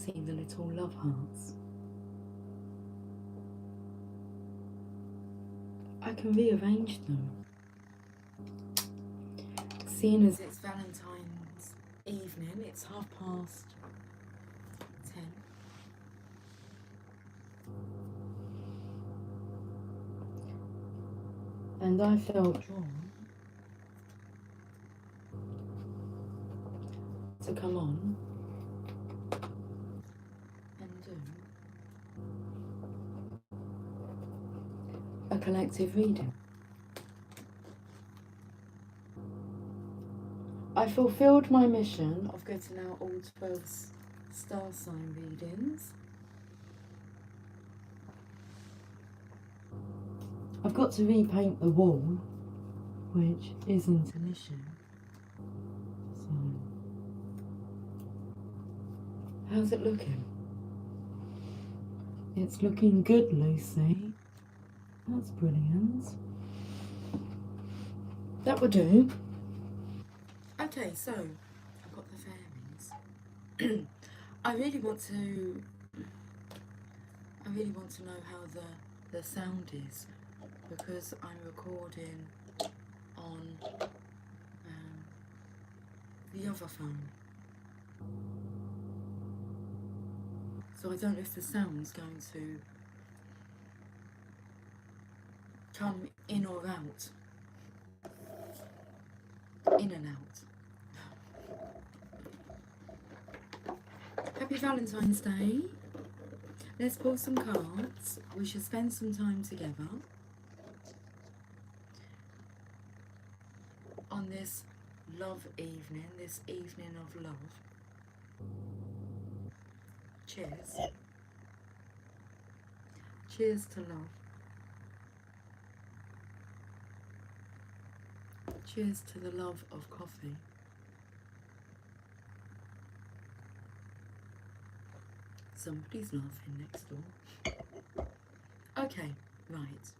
see the little love hearts. I can rearrange them. Seeing as it's Valentine's evening, it's 10:30. And I felt drawn to come on and do a collective reading. I fulfilled my mission of getting out all 12 star sign readings. I've got to repaint the wall, which isn't an issue. So, how's it looking? It's looking good, Lucy. That's brilliant. That will do. Okay, so I've got the fairies. I really want to know how the sound is, because I'm recording on the other phone. So I don't know if the sound's going to come in or out. In and out. Happy Valentine's Day. Let's pull some cards. We should spend some time together on this love evening, this evening of love. Cheers. Cheers to love. Cheers to the love of coffee. Somebody's laughing next door. Okay, right.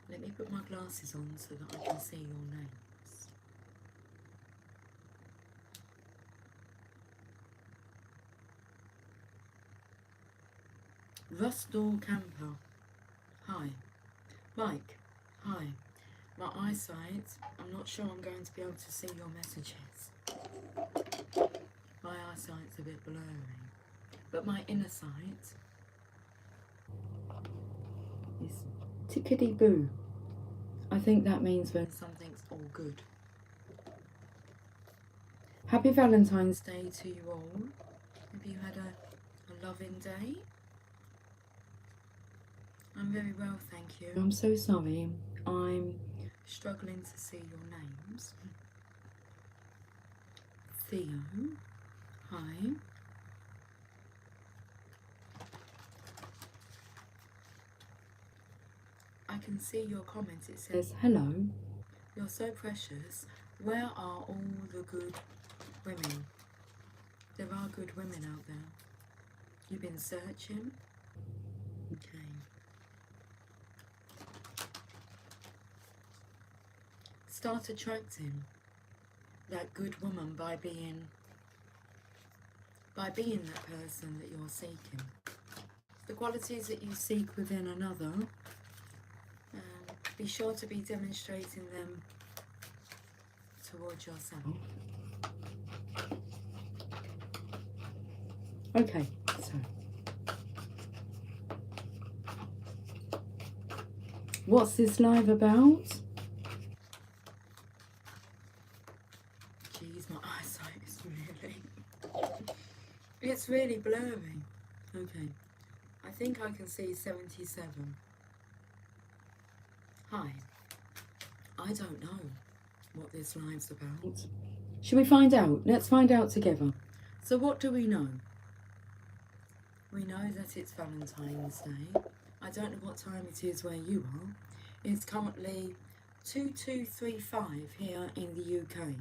Let me put my glasses on so that I can see your names. Rustal Camper. Hi. Mike. Hi. My eyesight, I'm not sure I'm going to be able to see your messages. My eyesight's a bit blurry, but my inner sight is tickety-boo. I think that means when something's all good. Happy Valentine's Day to you all. Have you had a loving day? I'm very well, thank you. I'm so sorry. I'm struggling to see your names. Theo. Hi. I can see your comment. It says, hello. You're so precious. Where are all the good women? There are good women out there. You've been searching? Okay. Start attracting that good woman by being that person that you're seeking. The qualities that you seek within another, be sure to be demonstrating them towards yourself. Okay, so what's this live about? Jeez, my eyesight is it's really blurry. Okay, I think I can see 77. Hi, I don't know what this live's about. Should we find out? Let's find out together. So what do we know? We know that it's Valentine's Day. I don't know what time it is where you are. It's currently 2235 here in the UK.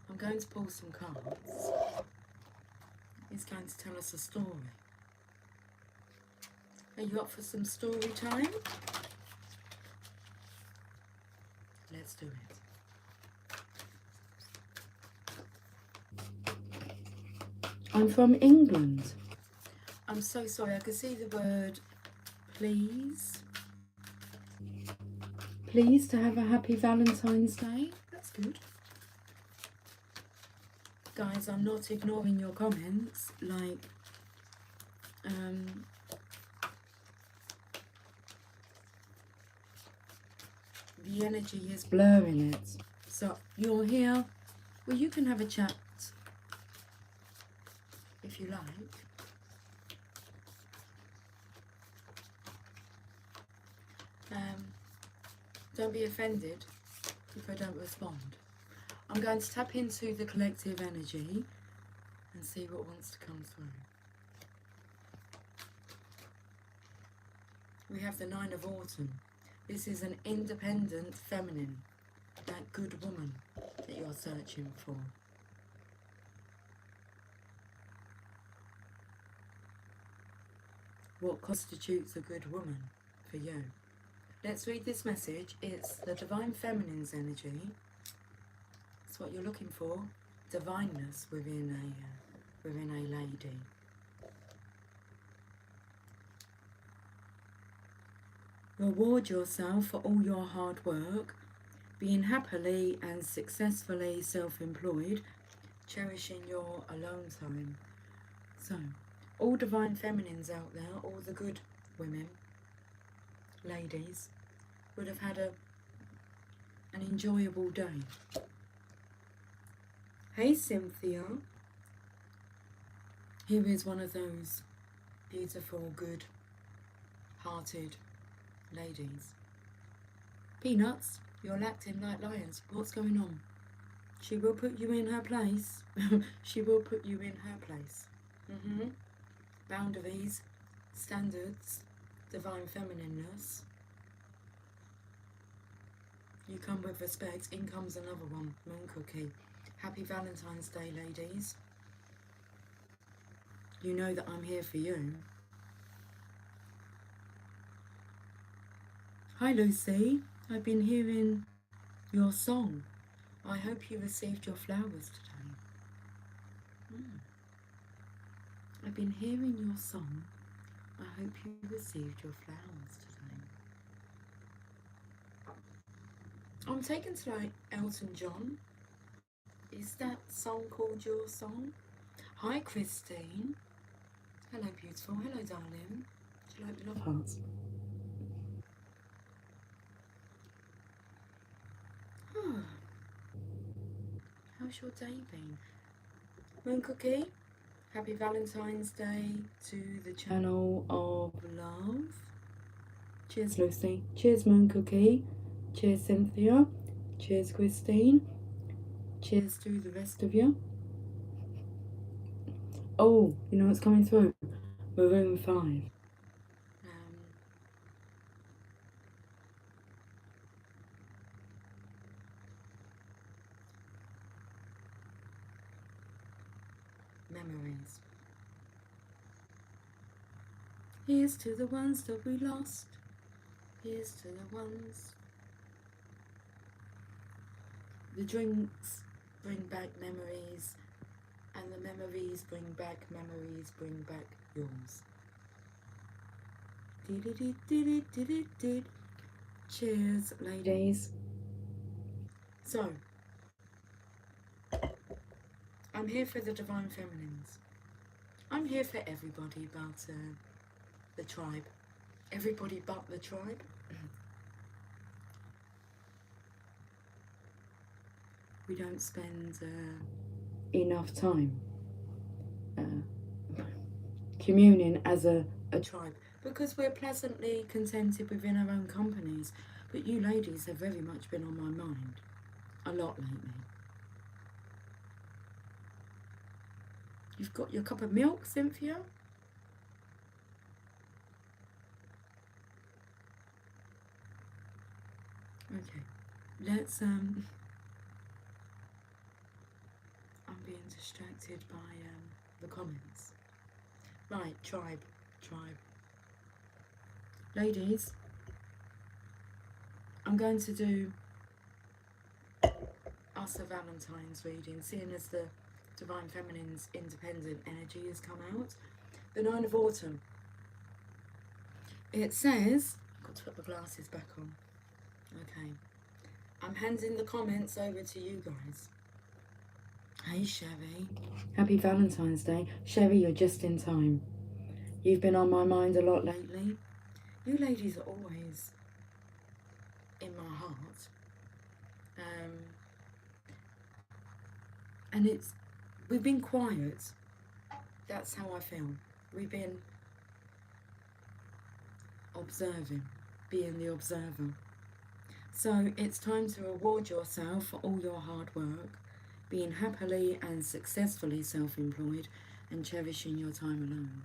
I'm going to pull some cards. He's going to tell us a story. Are you up for some story time? Let's do it. I'm from England. I'm so sorry, I could see the word please. Pleased to have a happy Valentine's Day. That's good. Guys, I'm not ignoring your comments, like, the energy is blurring it. So, you're here, well, you can have a chat if you like. Don't be offended if I don't respond. I'm going to tap into the collective energy and see what wants to come through. We have the Nine of Autumn. This is an independent feminine, that good woman that you're searching for. What constitutes a good woman for you? Let's read this message. It's the Divine Feminine's energy. It's what you're looking for. Divineness within a lady. Reward yourself for all your hard work, being happily and successfully self-employed, cherishing your alone time. So, all Divine Feminines out there, all the good women, ladies, would have had an enjoyable day. Hey Cynthia, here is one of those beautiful, good-hearted ladies. Peanuts, you're acting like lions. What's going on? She will put you in her place. She will put you in her place. Boundaries, standards, divine feminineness. You come with respect. In comes another one. Moon cookie. Happy Valentine's Day, ladies. You know that I'm here for you. Hi Lucy, I've been hearing your song. I hope you received your flowers today. I've been hearing your song. I hope you received your flowers today. I'm taken to like Elton John. Is that song called your song? Hi Christine. Hello beautiful. Hello darling. Do you like the love hearts? How's your day been? Moon cookie. Happy Valentine's Day to the channel of love. Cheers Lucy. Cheers Moon cookie. Cheers Cynthia. Cheers Christine. Cheers to the rest of you. Oh, you know what's coming through? Maroon 5. Memories. Here's to the ones that we lost. Here's to the ones. The drinks bring back memories, and the memories bring back yours. Cheers, ladies. So, I'm here for the Divine Feminines. I'm here for everybody but the tribe. Everybody but the tribe. We don't spend enough time communing as a tribe because we're pleasantly contented within our own companies. But you ladies have very much been on my mind a lot lately. You've got your cup of milk, Cynthia? Okay, let's I'm being distracted by the comments. Right, tribe. Ladies, I'm going to do us a Valentine's reading, seeing as the Divine Feminine's independent energy has come out. The 9 of Autumn. It says, got to put the glasses back on. Okay. I'm handing the comments over to you guys. Hey Sherry. Happy Valentine's Day. Sherry, you're just in time. You've been on my mind a lot lately. You ladies are always in my heart. And we've been quiet. That's how I feel. We've been observing, being the observer. So it's time to reward yourself for all your hard work, being happily and successfully self-employed and cherishing your time alone.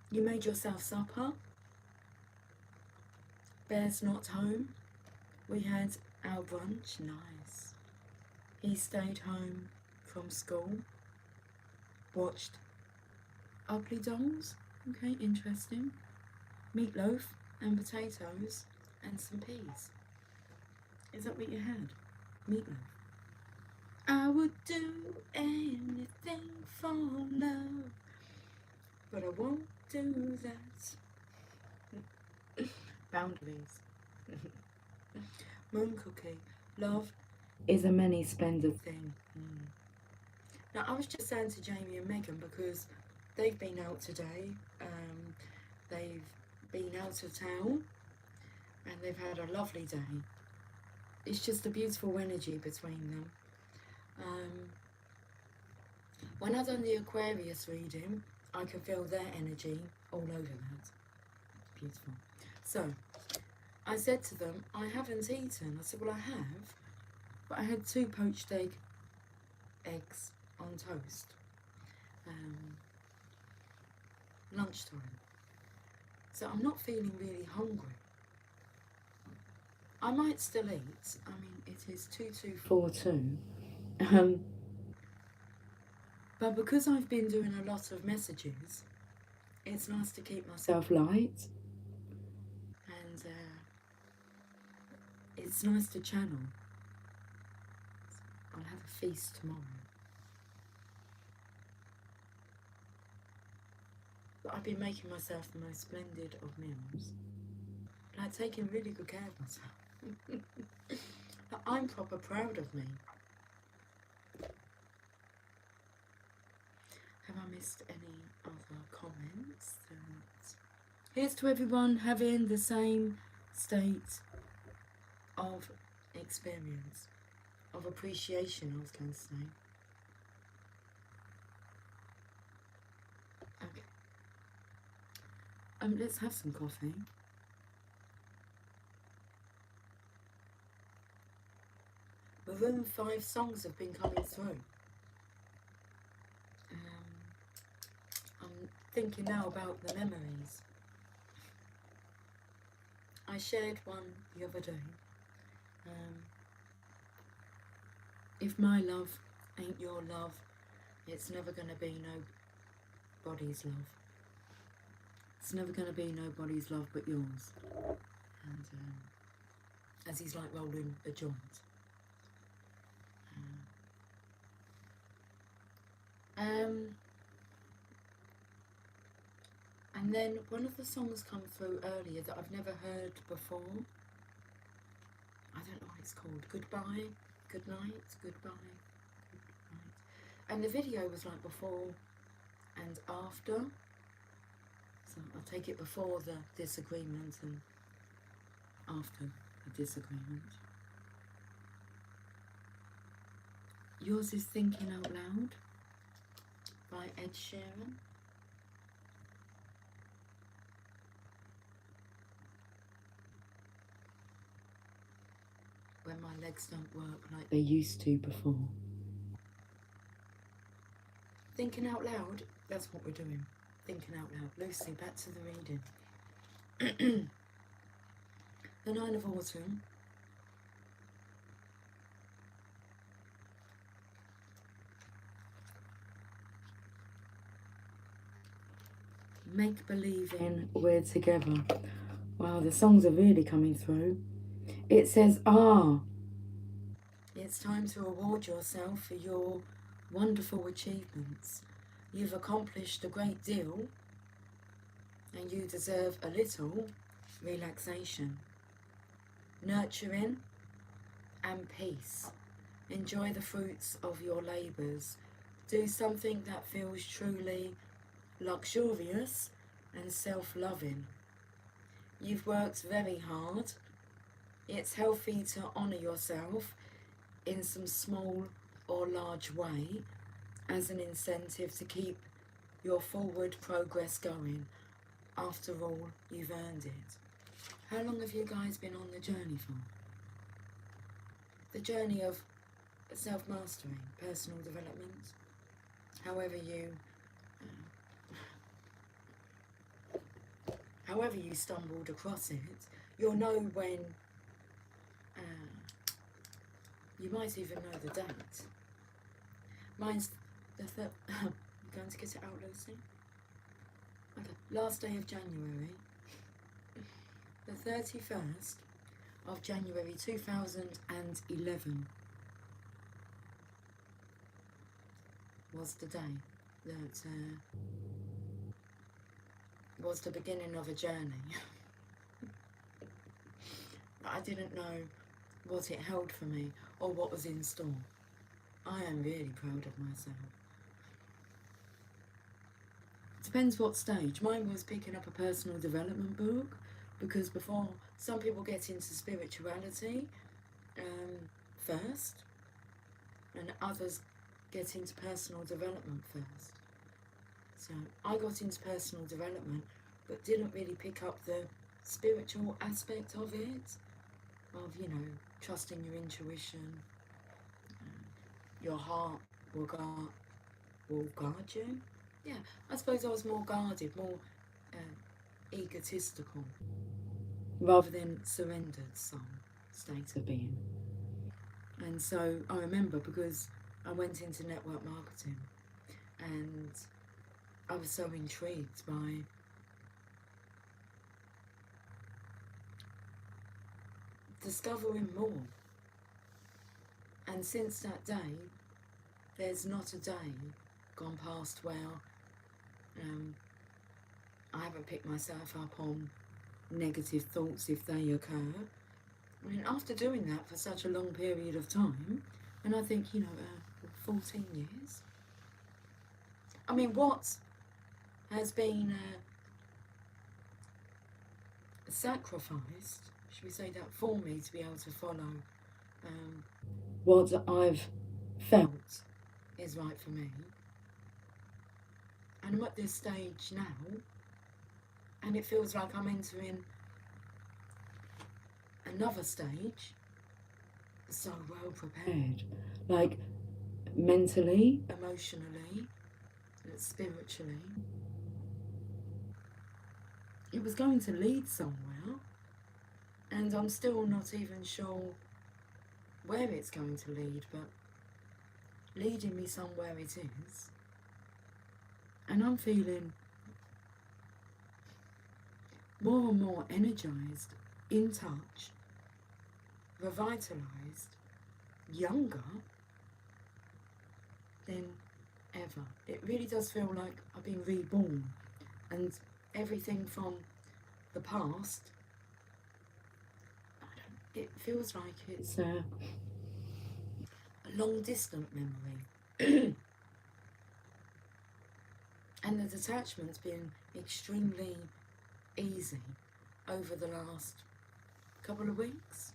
You made yourself supper. Bear's not home. We had our brunch. Nice. He stayed home from school. Watched Ugly Dolls. Okay, interesting. Meatloaf and potatoes and some peas. Is that what you had? Meatloaf. I would do anything for love, but I won't do that. Boundaries. Moon cookie. Love is a many spender thing. Now, I was just saying to Jamie and Megan, because they've been out today, they've been out of town, and they've had a lovely day. It's just a beautiful energy between them. When I've done the Aquarius reading, I can feel their energy all over that. Beautiful. So, I said to them, I haven't eaten. I said, well, I have, but I had 2 poached eggs on toast. Lunchtime. So I'm not feeling really hungry. I might still eat. I mean, it is 2242. But because I've been doing a lot of messages, it's nice to keep myself light. And it's nice to channel. I'll have a feast tomorrow. But I've been making myself the most splendid of meals. Like taking really good care of myself. But I'm proper proud of me. Have I missed any other comments? Here's to everyone having the same state of experience, of appreciation, I was going to say. Okay. Let's have some coffee. Maroon 5 songs have been coming through. I'm thinking now about the memories. I shared one the other day. If my love ain't your love, it's never going to be nobody's love. It's never going to be nobody's love but yours. And as he's like rolling a joint. And then one of the songs come through earlier that I've never heard before. I don't know what it's called. Goodbye, good night, goodbye, good night. And the video was like before and after. So I'll take it before the disagreement and after the disagreement. Yours is Thinking Out Loud by Ed Sheeran. When my legs don't work like they used to before. Thinking out loud, that's what we're doing. Thinking out loud. Lucy, back to the reading. The 9 of Autumn. Make believing we're together. Wow, the songs are really coming through. It says, it's time to reward yourself for your wonderful achievements. You've accomplished a great deal and you deserve a little relaxation, nurturing and peace. Enjoy the fruits of your labours. Do something that feels truly luxurious and self-loving. You've worked very hard. It's healthy to honour yourself in some small or large way as an incentive to keep your forward progress going. After all, you've earned it. How long have you guys been on the journey for? The journey of self-mastery, personal development, however you stumbled across it, you'll know when, you might even know the date. Mine's the third, I'm going to get it out, Lucy. Okay, last day of January, the 31st of January 2011 was the day that was the beginning of a journey. I didn't know what it held for me or what was in store. I am really proud of myself. Depends what stage. Mine was picking up a personal development book, because before, some people get into spirituality first, and others get into personal development first. So I got into personal development, but didn't really pick up the spiritual aspect of it, of, you know, trusting your intuition. Your heart will guard you. Yeah, I suppose I was more guarded, more egotistical, rather than surrendered state of being. And so I remember, because I went into network marketing and I was so intrigued by discovering more. And since that day, there's not a day gone past where I haven't picked myself up on negative thoughts if they occur. I mean, after doing that for such a long period of time, and I think, 14 years. I mean, what has been sacrificed, should we say that, for me to be able to follow what I've felt is right for me. And I'm at this stage now, and it feels like I'm entering another stage, so well prepared, like mentally, emotionally, spiritually. It was going to lead somewhere, and I'm still not even sure where it's going to lead, but leading me somewhere it is. And I'm feeling more and more energized, in touch, revitalized, younger than ever. It really does feel like I've been reborn, and everything from the past, it feels like it's a long distant memory. And the detachment's been extremely easy over the last couple of weeks.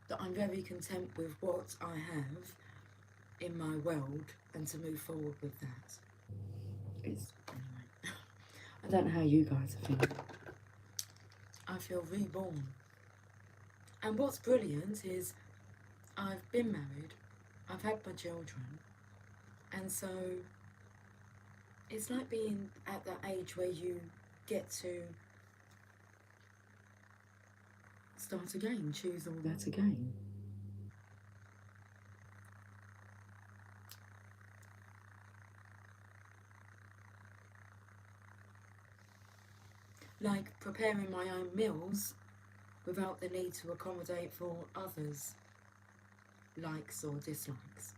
That I'm very content with what I have in my world, and to move forward with that. Anyway, I don't know how you guys are feeling. I feel reborn. And what's brilliant is I've been married, I've had my children, and so it's like being at that age where you get to start again, choose all that again. like preparing my own meals without the need to accommodate for others' likes or dislikes.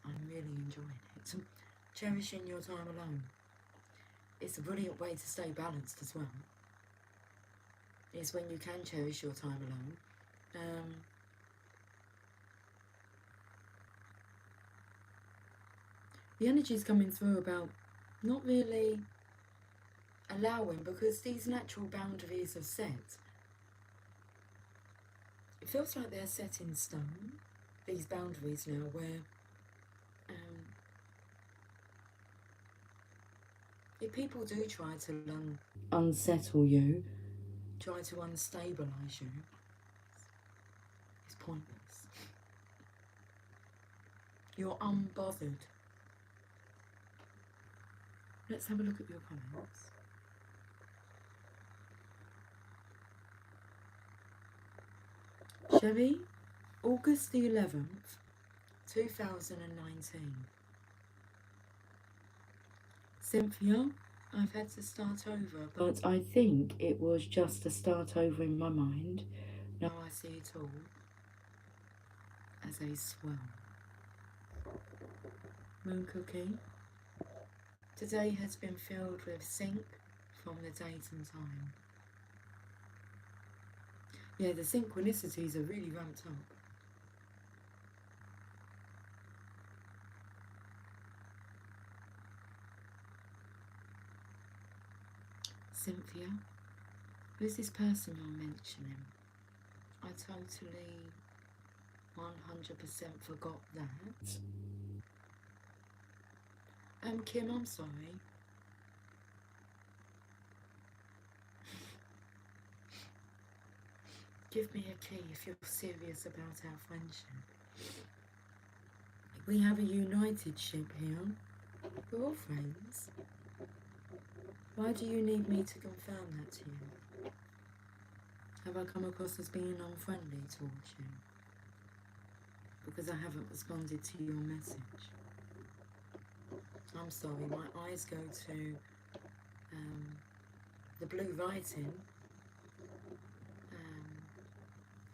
I'm really enjoying it. Cherishing your time alone. It's a brilliant way to stay balanced as well. Is when you can cherish your time alone. The energy's coming through about not really allowing, because these natural boundaries are set. It feels like they're set in stone, these boundaries now, where if people do try to unsettle you, try to unstabilise you, it's pointless. You're unbothered. Let's have a look at your comments. Chevy, August the 11th, 2019. Cynthia, I've had to start over, but I think it was just a start over in my mind. Now I see it all as a swell. Moon Cookie, today has been filled with sync from the date and time. Yeah, the synchronicities are really ramped up. Cynthia, who's this person you're mentioning? I totally 100% forgot that. Kim, I'm sorry. Give me a key if you're serious about our friendship. We have a united ship here. We're all friends. Why do you need me to confirm that to you? Have I come across as being unfriendly towards you? Because I haven't responded to your message. I'm sorry, my eyes go to the blue writing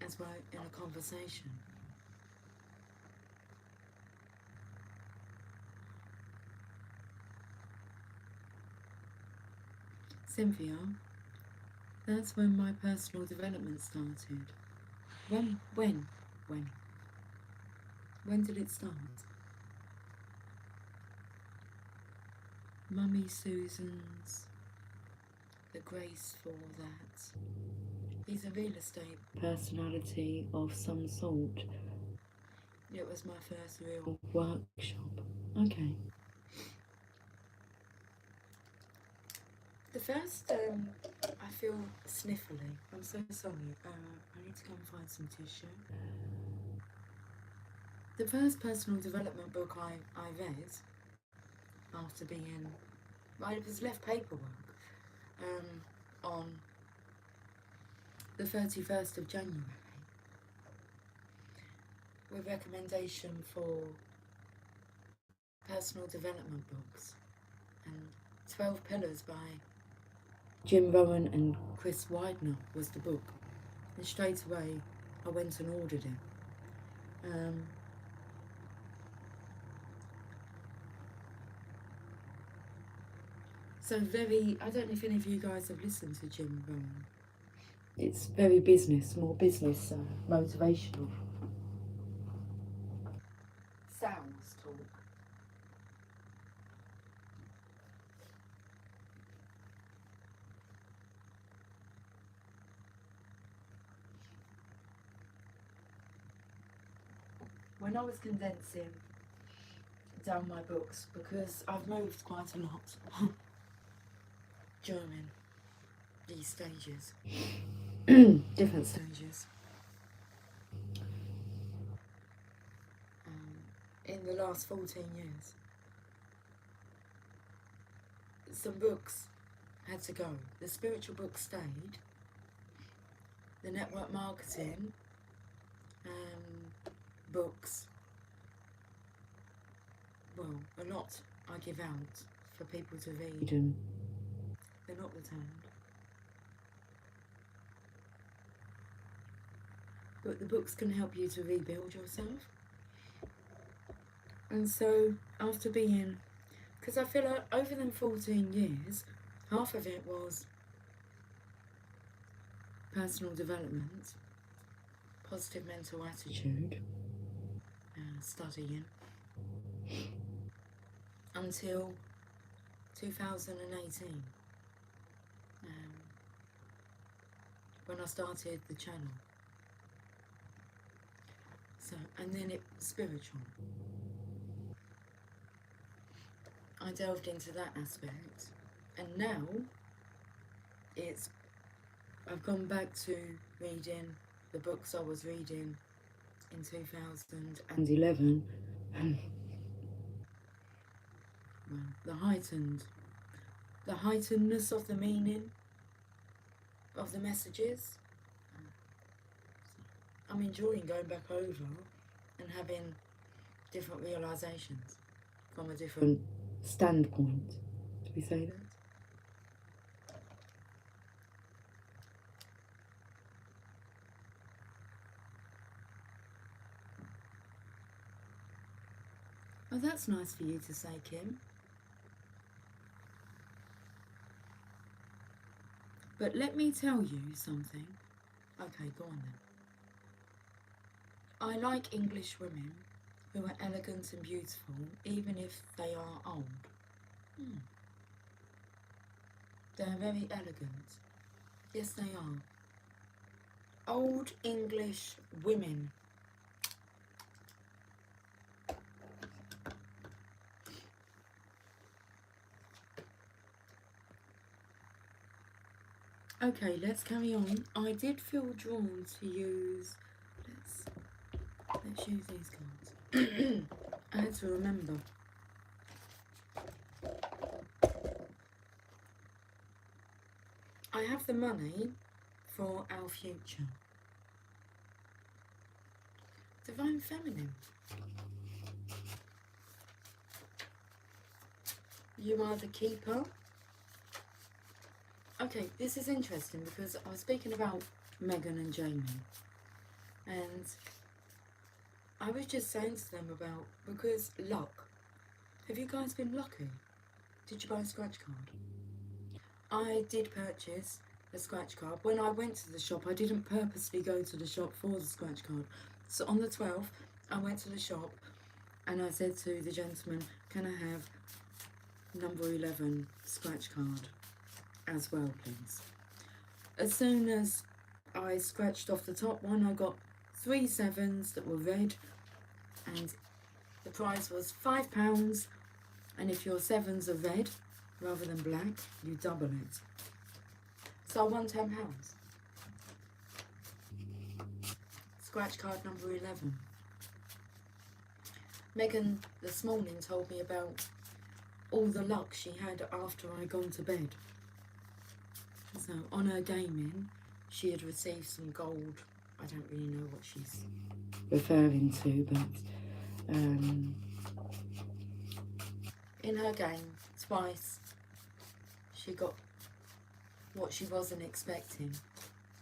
as well in a conversation. Cynthia, that's when my personal development started. When did it start? Mummy Susan's, the grace for that. He's a real estate personality of some sort. It was my first real workshop. Okay. The first, I feel sniffly. I'm so sorry. I need to go and find some tissue. The first personal development book I read after being, it was left paperwork on the 31st of January with recommendation for personal development books, and 12 Pillars by Jim Rohn and Chris Widener was the book, and straight away I went and ordered it. So very, I don't know if any of you guys have listened to Jim Rohn. It's very business, more business, motivational. Sales talk. When I was condensing down my books, because I've moved quite a lot during these stages, different stages, in the last 14 years, some books had to go. The spiritual books stayed, the network marketing books, well, a lot I give out for people to read and they're not returned. But the books can help you to rebuild yourself. And so after being, because I feel like over them 14 years, half of it was personal development, positive mental attitude, studying, until 2018, when I started the channel. So, and then it was spiritual. I delved into that aspect, and now I've gone back to reading the books I was reading in 2011, and well, the heightenedness of the meaning of the messages. I'm enjoying going back over and having different realizations from a different standpoint. Do we say that? Oh, that's nice for you to say, Kim. But let me tell you something. Okay, go on then. I like English women who are elegant and beautiful, even if they are old. They're very elegant. Yes, they are. Old English women. Okay, let's carry on. I did feel drawn to use... Let's use these cards. I had to remember. I have the money for our future. Divine Feminine. You are the keeper. Okay, this is interesting because I was speaking about Megan and Jamie, and I was just saying to them about, because luck. Have you guys been lucky? Did you buy a scratch card? I did purchase a scratch card. When I went to the shop, I didn't purposely go to the shop for the scratch card. So on the 12th, I went to the shop and I said to the gentleman, can I have number 11 scratch card as well, please? As soon as I scratched off the top one, I got 3 sevens that were red, and the price was £5, and if your sevens are red rather than black, you double it. So I won £10. Scratch card number 11. Megan this morning told me about all the luck she had after I'd gone to bed. So on her gaming, she had received some gold. I don't really know what she's referring to, but in her game, twice, she got what she wasn't expecting.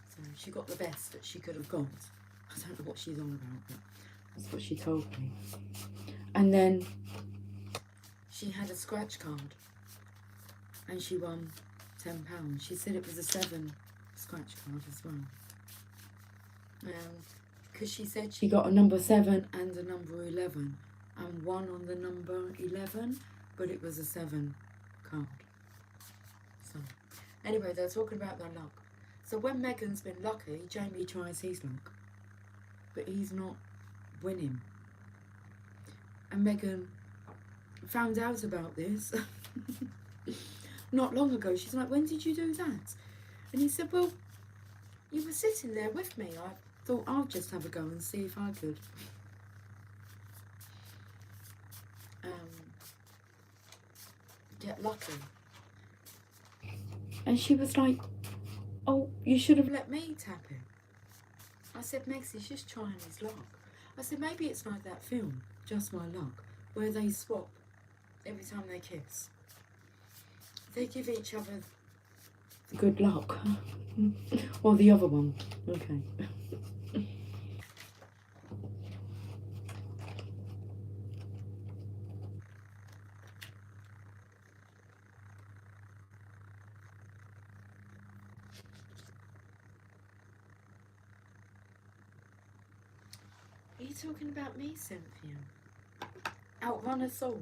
So she got the best that she could have got. I don't know what she's on about, but that's what she told me. And then she had a scratch card and she won £10. She said it was a 7 scratch card as well. Because she said she got a number 7 and a number 11 and won on the number 11, but it was a 7 card. So anyway, they're talking about their luck. So when Megan's been lucky, Jamie tries his luck, but he's not winning. And Megan found out about this not long ago. She's like, when did you do that? And he said, well, you were sitting there with me. I thought I'll just have a go and see if I could get lucky. And she was like, oh, you should have let me tap him. I said, Megs, he's just trying his luck. I said, maybe it's like that film, Just My Luck, where they swap every time they kiss. They give each other good luck. Or the other one. Okay. Are you talking about me, Cynthia? Outrun us all.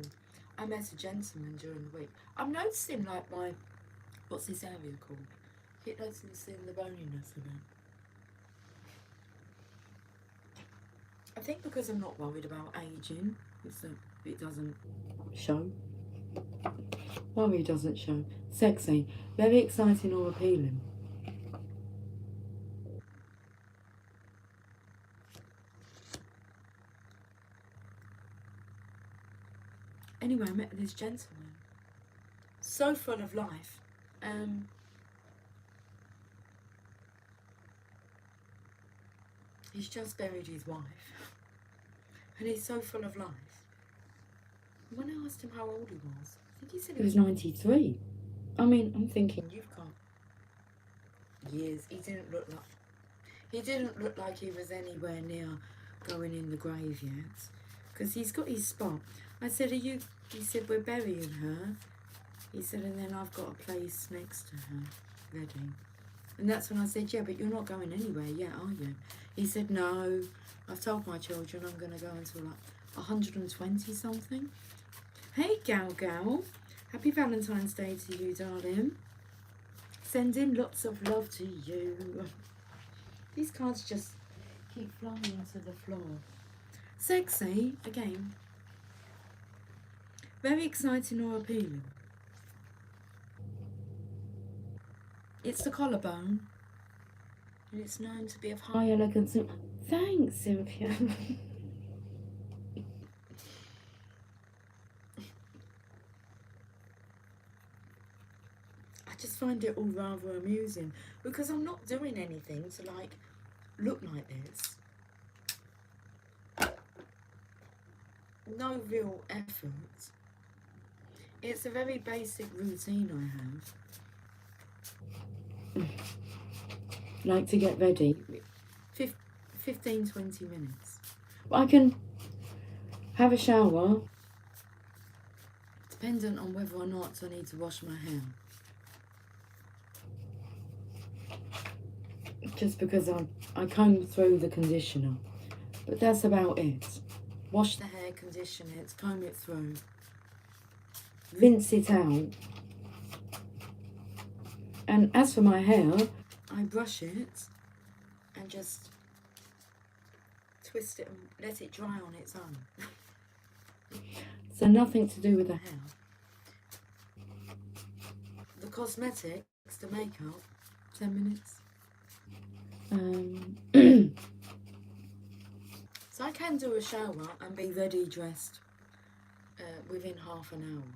I met a gentleman during the week. I'm noticing like my, what's this area called? Keep noticing the boniness of it. I think because I'm not worried about aging, it's that it doesn't show. Worry doesn't show. Sexy, very exciting or appealing. Anyway, I met this gentleman, so full of life. He's just buried his wife, and he's so full of life. When I asked him how old he was, I think he said he was 93. I mean, I'm thinking, you've got years. He didn't look like he was anywhere near going in the grave yet, because he's got his spot. I said, are you? He said, we're burying her. He said, and then I've got a place next to her ready. And that's when I said, yeah, but you're not going anywhere yet, are you? He said, no, I've told my children I'm going to go until like 120 something. Hey, Gal. Happy Valentine's Day to you, darling. Sending lots of love to you. These cards just keep flying to the floor. Sexy, again. Very exciting or appealing. It's the collarbone. And it's known to be of high elegance. Thanks, Cynthia. I just find it all rather amusing because I'm not doing anything to like look like this. No real effort. It's a very basic routine I have. Like to get ready. 15-20 minutes. I can have a shower, dependent on whether or not I need to wash my hair. Just because I comb through the conditioner. But that's about it. Wash the hair, condition it, comb it through. Rinse it out. And as for my hair, I brush it and just twist it and let it dry on its own. So nothing to do with the hair. The cosmetics, the makeup, 10 minutes. So I can do a shower and be ready dressed within half an hour.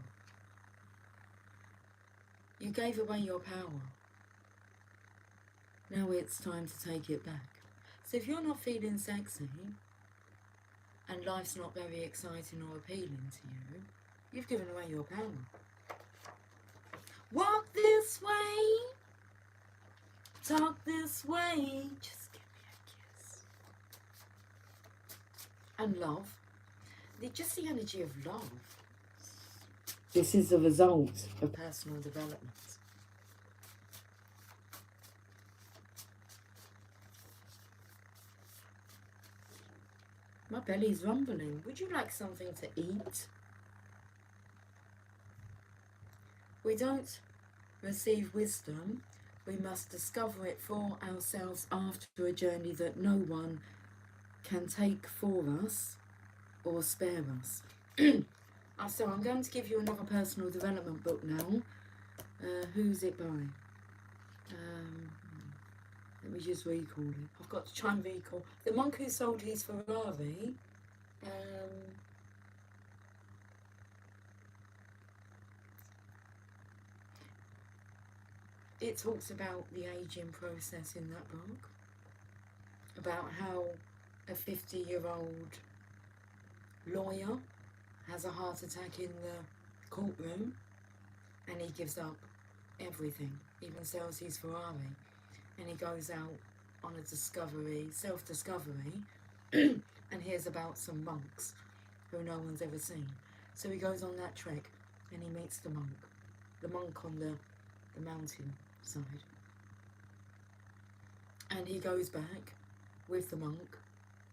You gave away your power. Now it's time to take it back. So if you're not feeling sexy and life's not very exciting or appealing to you, you've given away your power. Walk this way, talk this way, just give me a kiss. And love, just the energy of love. This is the result of personal development. My belly's rumbling. Would you like something to eat? We don't receive wisdom. We must discover it for ourselves after a journey that no one can take for us or spare us. So I'm going to give you another personal development book now. Who's it by? Let me just recall it. I've got to try and recall. The monk who sold his Ferrari. It talks about the aging process in that book. About how a 50-year-old lawyer has a heart attack in the courtroom and he gives up everything, even sells his Ferrari, and he goes out on a self-discovery, and hears about some monks who no one's ever seen. So he goes on that trek, and he meets the monk on the mountain side. And he goes back with the monk,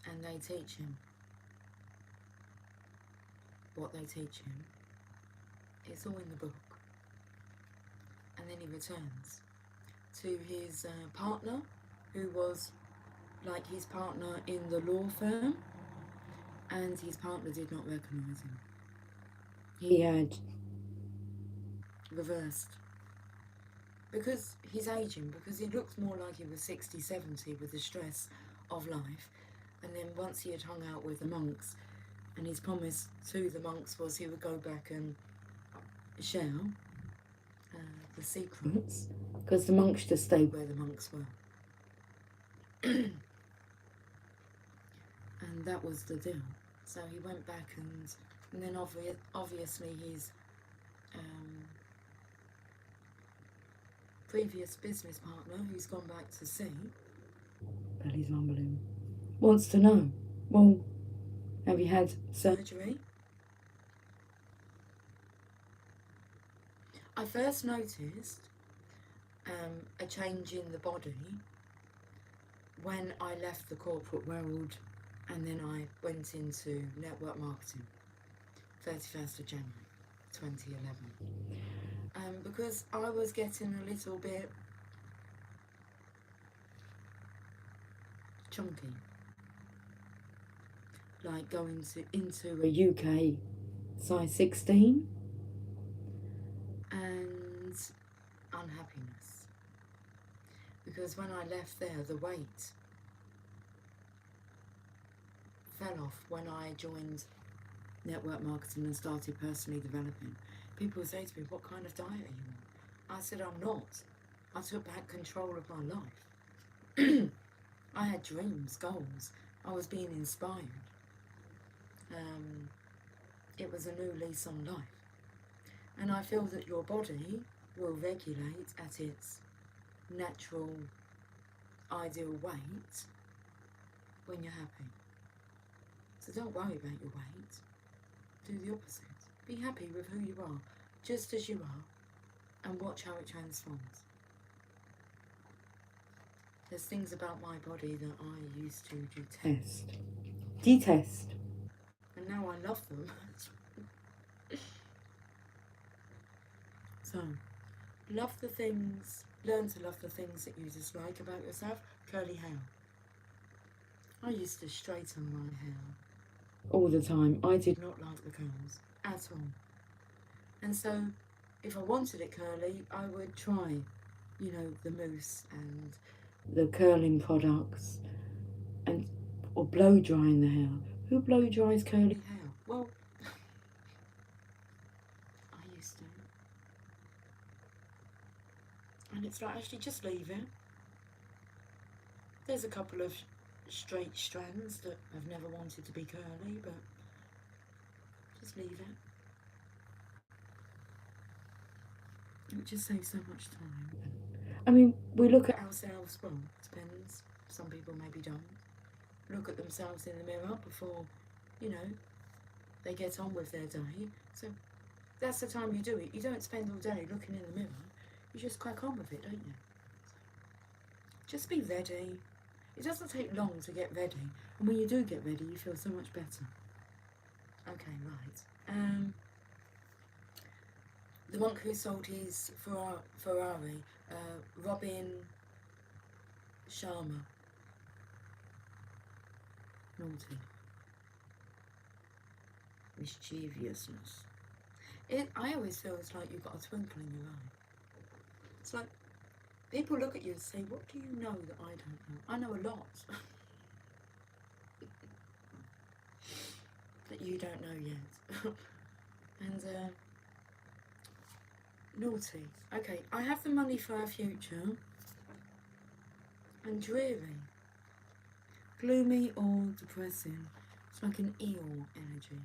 and they teach him what they teach him. It's all in the book. And then he returns to his partner, who was like his partner in the law firm, and his partner did not recognise him. He had reversed. Because he's aging, because he looked more like he was 60, 70 with the stress of life. And then once he had hung out with the monks, and his promise to the monks was he would go back and share the secrets, because the monks just stayed where the monks were. And that was the deal. So he went back, and then obviously his previous business partner, who's gone back to sea, belly's rumbling, wants to know, well, have you had surgery? I first noticed a change in the body when I left the corporate world, and then I went into network marketing, 31st of January 2011. Because I was getting a little bit chunky, like going into a UK size 16, and unhappiness. Because when I left there, the weight fell off when I joined network marketing and started personally developing. People would say to me, what kind of diet are you on? I said, I'm not. I took back control of my life. I had dreams, goals. I was being inspired. It was a new lease on life. And I feel that your body will regulate at its natural, ideal weight when you're happy. So don't worry about your weight. Do the opposite. Be happy with who you are, just as you are, and watch how it transforms. There's things about my body that I used to detest, and now I love them. So, love the things, learn to love the things that you dislike about yourself. Curly hair. I used to straighten my hair all the time. I did not like the curls at all. And so, if I wanted it curly, I would try, the mousse and the curling products, or blow drying the hair. Who blow dries curly hair? Well, I used to. And it's like, actually, just leave it. There's a couple of straight strands that I've never wanted to be curly, but just leave it. It just saves so much time. I mean, we look at ourselves, well, depends. Some people maybe don't. Look at themselves in the mirror before, they get on with their day. So that's the time you do it. You don't spend all day looking in the mirror. You just crack on with it, don't you? Just be ready. It doesn't take long to get ready. And when you do get ready, you feel so much better. Okay, right. The monk who sold his Ferrari, Robin Sharma. Naughty. Mischievousness. I always feel it's like you've got a twinkle in your eye. It's like people look at you and say, what do you know that I don't know? I know a lot. That you don't know yet. And, naughty. Okay, I have the money for our future. And dreary. Gloomy or depressing. It's like an eel energy.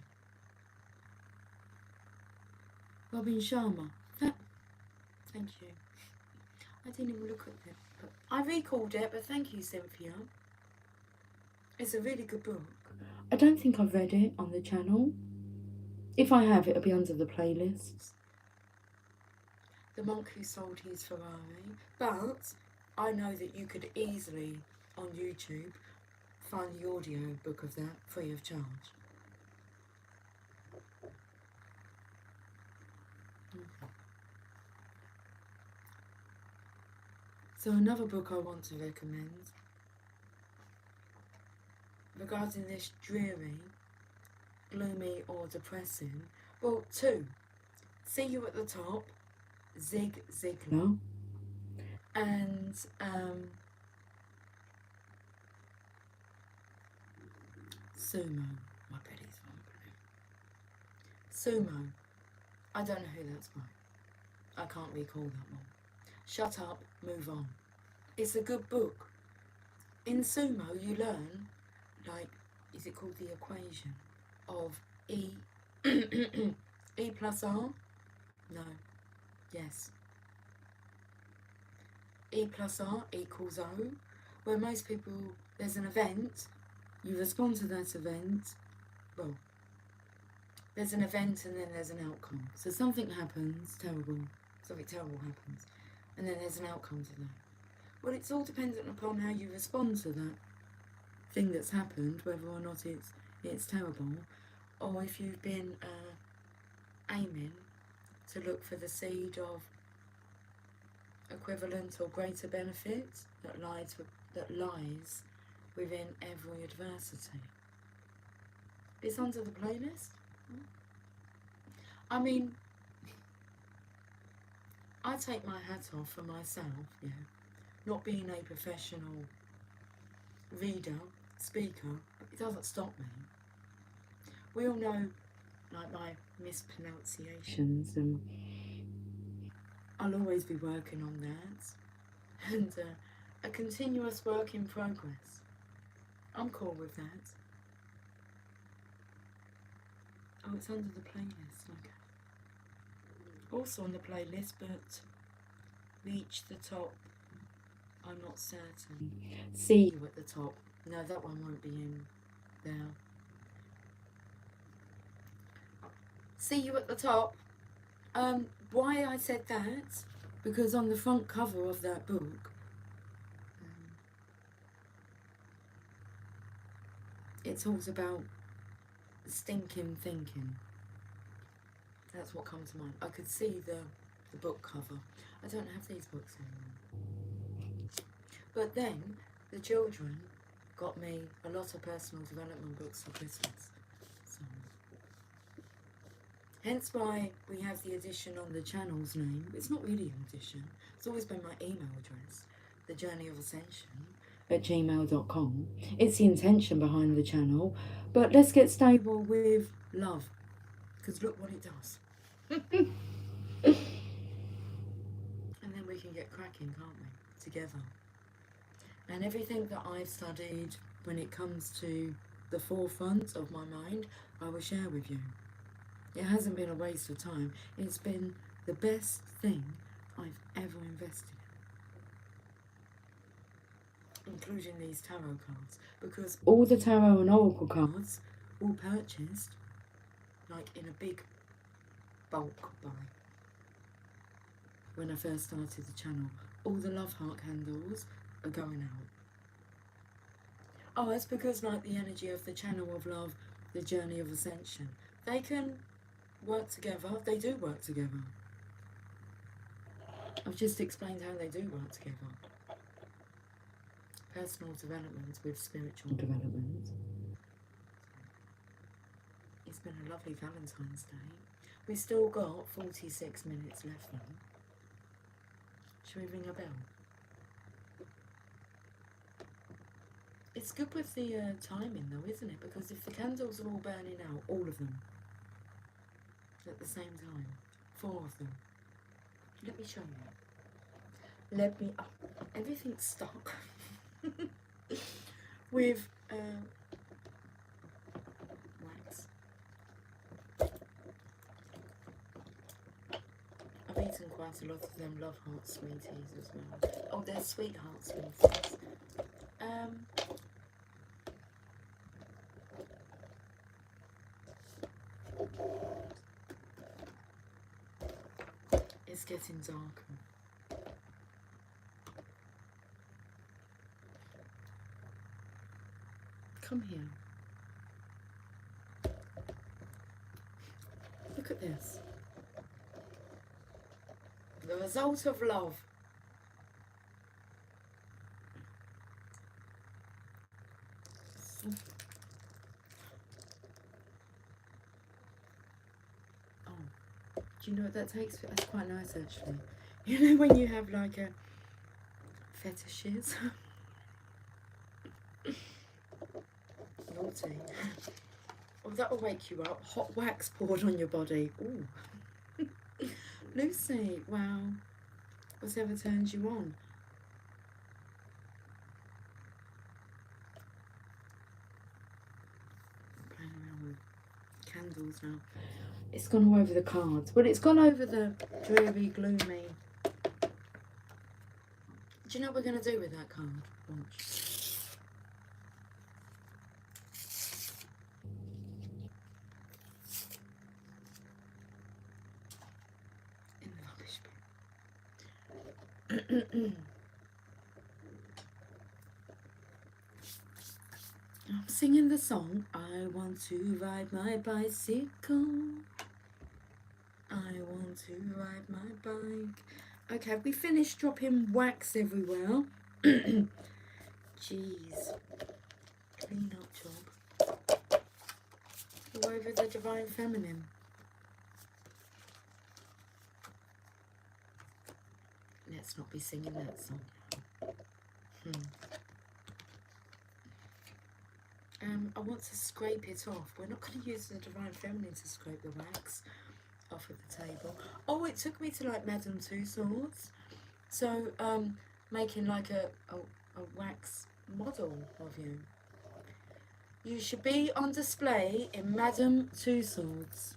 Robin Sharma. Thank you. I didn't even look at it. But I recalled it, but thank you, Cynthia. It's a really good book. I don't think I've read it on the channel. If I have, it'll be under the playlists. The Monk Who Sold His Ferrari. But I know that you could easily, on YouTube, find the audio book of that free of charge. So another book I want to recommend regarding this dreary, gloomy or depressing, well, two. See You at the Top, Zig Ziglar, and Sumo. My belly's rumbling. Sumo. I don't know who that's by. I can't recall that one. Shut Up, Move On. It's a good book. In Sumo you learn, like, is it called the equation of E E plus R? No. Yes. E plus R equals O, where most people, there's an event, you respond to that event, well, there's an event and then there's an outcome. So something happens, something terrible happens, and then there's an outcome to that. Well, it's all dependent upon how you respond to that thing that's happened, whether or not it's terrible, or if you've been aiming to look for the seed of equivalent or greater benefit that lies within every adversity. It's under the playlist. I mean, I take my hat off for myself, yeah. Not being a professional reader, speaker, it doesn't stop me. We all know, like, my mispronunciations, and I'll always be working on that. And a continuous work in progress. I'm cool with that. Oh, it's under the playlist, okay. Also on the playlist, but Reach the Top, I'm not certain. See You at the Top. No, that one won't be in there. See You at the Top. Why I said that, because on the front cover of that book, it talks about stinking thinking. That's what comes to mind. I could see the book cover. I don't have these books anymore. But then, the children got me a lot of personal development books for Christmas. So, hence why we have the edition on the channel's name. It's not really an edition. It's always been my email address, The Journey of Ascension @gmail.com. It's the intention behind the channel. But let's get stable with love. Because look what it does. And then we can get cracking, can't we? Together. And everything that I've studied when it comes to the forefront of my mind, I will share with you. It hasn't been a waste of time. It's been the best thing I've ever invested in, including these tarot cards, because all the tarot and oracle cards, all purchased, like in a big bulk buy. When I first started the channel, all the love heart candles are going out. Oh, it's because, like, the energy of the channel of love, the journey of ascension, they can work together. They do work together. I've just explained how they do work together. Personal development with spiritual development. It's been a lovely Valentine's Day. We've still got 46 minutes left now. Should we ring a bell? It's good with the timing though, isn't it? Because if the candles are all burning out, all of them, at the same time, 4 of them. Let me show you. Everything's stuck. With wax. I've been eaten quite a lot of them. Love heart sweeties as well. Oh, they're sweetheart sweeties. It's getting darker. Come here. Look at this. The result of love. Oh, do you know what that takes? That's quite nice actually. You know when you have like a fetishes? Naughty. Oh, that'll wake you up. Hot wax poured on your body. Ooh. Lucy, wow. Whatever turns you on. I'm playing around with candles now. It's gone all over the cards. Well, it's gone over the dreary, gloomy. Do you know what we're going to do with that card? Watch. I'm singing the song. I want to ride my bicycle. I want to ride my bike. Okay, have we finished dropping wax everywhere? Jeez. Clean up job. All over the Divine Feminine. Let's not be singing that song. I want to scrape it off. We're not going to use the Divine Feminine to scrape the wax off of the table. Oh, it took me to like Madame Two Swords. So, making like a wax model of you. You should be on display in Madame Two Swords.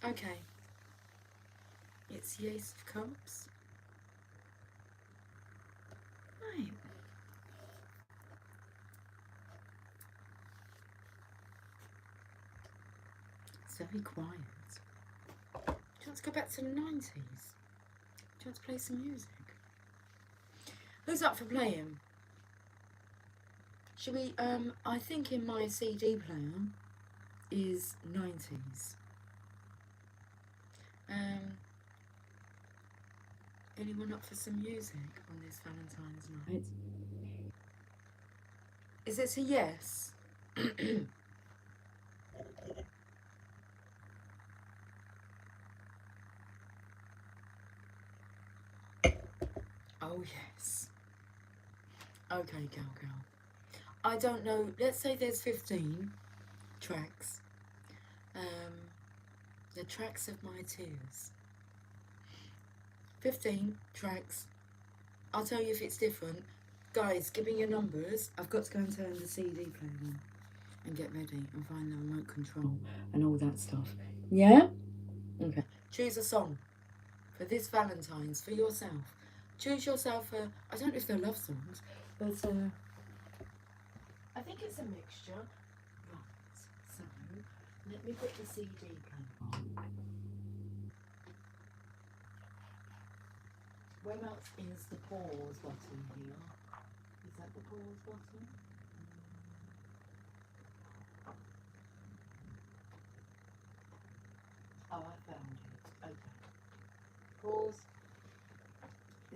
Okay. It's the Ace of Cups. Right. It's very quiet. Do you want to go back to the 90s? Do you want to play some music? Who's up for playing? Should we, I think in my CD player is 90s. Anyone up for some music on this Valentine's night? Is it a yes? Oh yes. Okay, girl. I don't know, let's say there's 15 tracks. The tracks of my tears. 15 tracks. I'll tell you if it's different. Guys, give me your numbers. I've got to go and turn the CD player on and get ready and find the remote control and all that stuff. Yeah? Okay. Choose a song for this Valentine's for yourself. Choose yourself a, I don't know if they're love songs, but I think it's a mixture. Right, so let me put the CD player on. Whereabouts is the pause button here? Is that the pause button? Oh, I found it. Okay. Pause.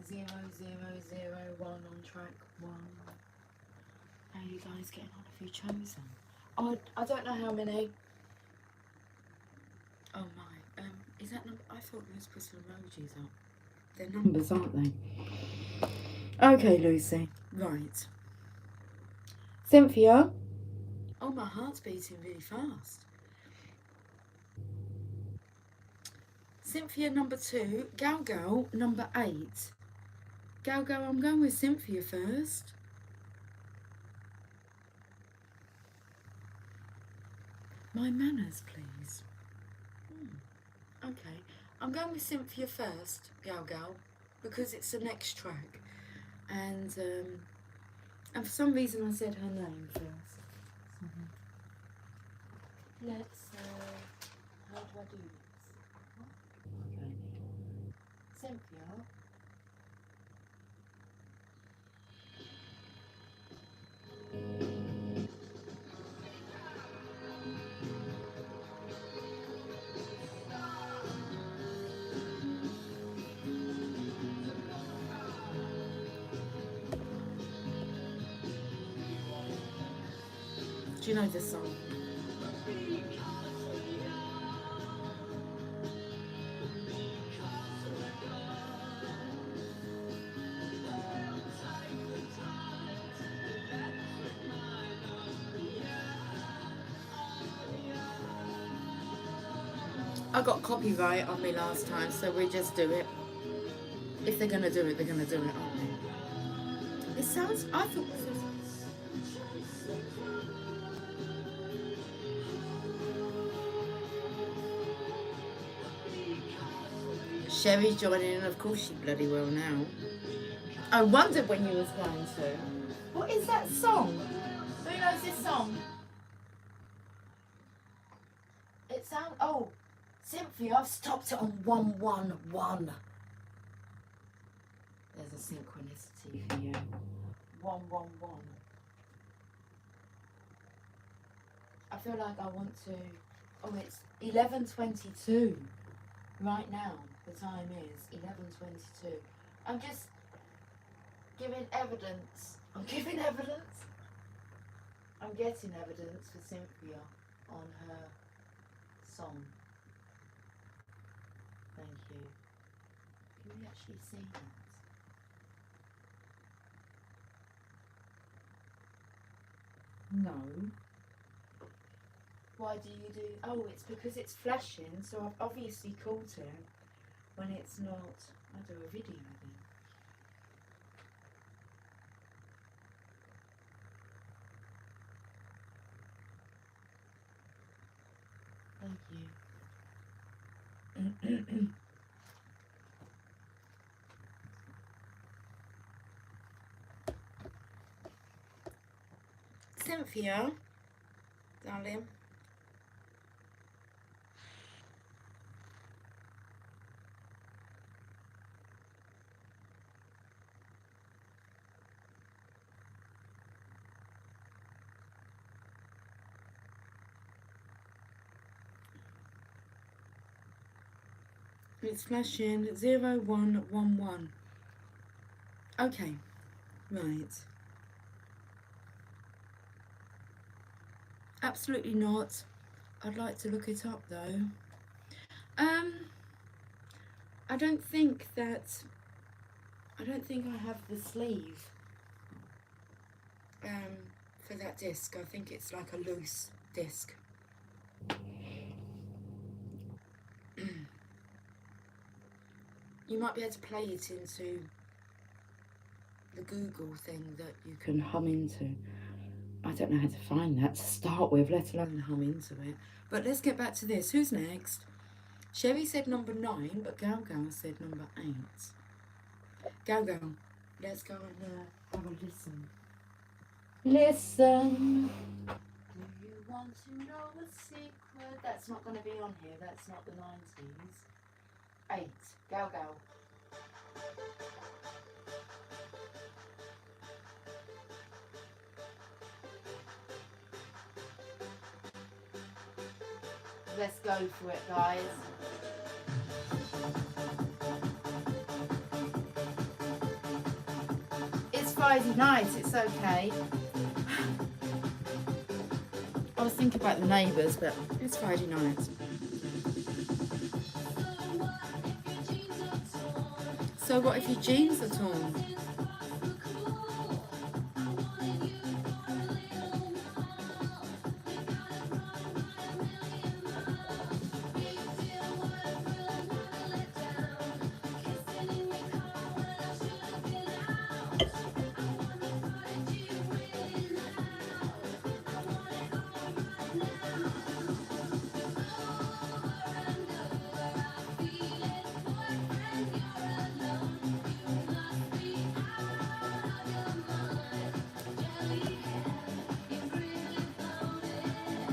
0, 0, 0, 1 on track 1. How are you guys getting on? Have you chosen? Oh, I don't know how many. Oh my. Is that number? I thought we was putting emojis up. They're numbers, aren't they? Okay, Lucy. Right. Cynthia. Oh, my heart's beating really fast. Cynthia number 2. Gal number 8. Gal, I'm going with Cynthia first. My manners, please. Okay, I'm going with Cynthia first, Gal, because it's the next track, and for some reason I said her name first. Let's. How do I do this? Okay, Cynthia. Do you know this song? I got copyright on me last time, so we just do it. If they're gonna do it, they're gonna do it, aren't they? It sounds. I thought this was. Sherry's joining in, of course she bloody well now. I wondered when you was going to. What is that song? Who knows this song? It sounds. Oh, Cynthia, I've stopped it on 111. There's a synchronicity for you. 111. I feel like I want to. Oh, it's 11:22 right now. The time is 11:22. I'm just giving evidence. I'm giving evidence. I'm getting evidence for Cynthia on her song. Thank you. Can we actually see that? No. Why do you do... Oh, it's because it's flashing, so I've obviously caught it when it's not... I do a video then. Thank you. Cynthia, darling. It's flashing 0111. Okay, right. Absolutely not. I'd like to look it up though. I don't think I have the sleeve for that disc. I think it's like a loose disc. You might be able to play it into the Google thing that you can hum into. I don't know how to find that to start with, let alone hum into it. But let's get back to this. Who's next? Sherry said number 9, but Gal said number 8. Gal, let's go and have a listen. Listen. Do you want to know a secret? That's not going to be on here. That's not the 90s. 8. Gal. Let's go for it, guys. It's Friday night, it's okay. I was thinking about the neighbours, but it's Friday night. So what if your jeans are torn?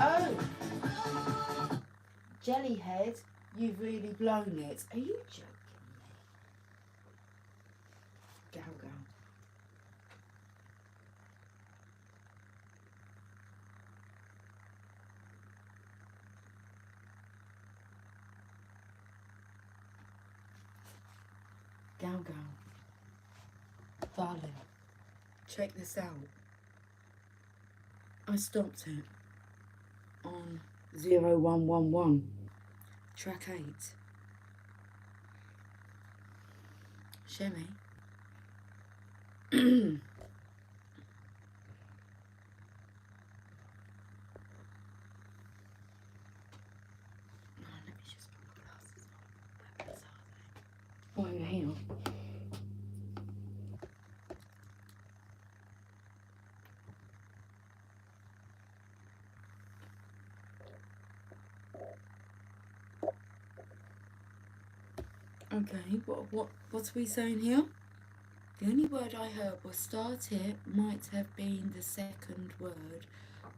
Oh, Jellyhead, you've really blown it. Are you joking me? Gal gal. Gal gal. Darling, check this out. I stopped it on 0111, track 8. Shemmy. Let me just put my glasses on. Where are they? Oh, over here. Okay, what are we saying here? The only word I heard was start it might have been the second word,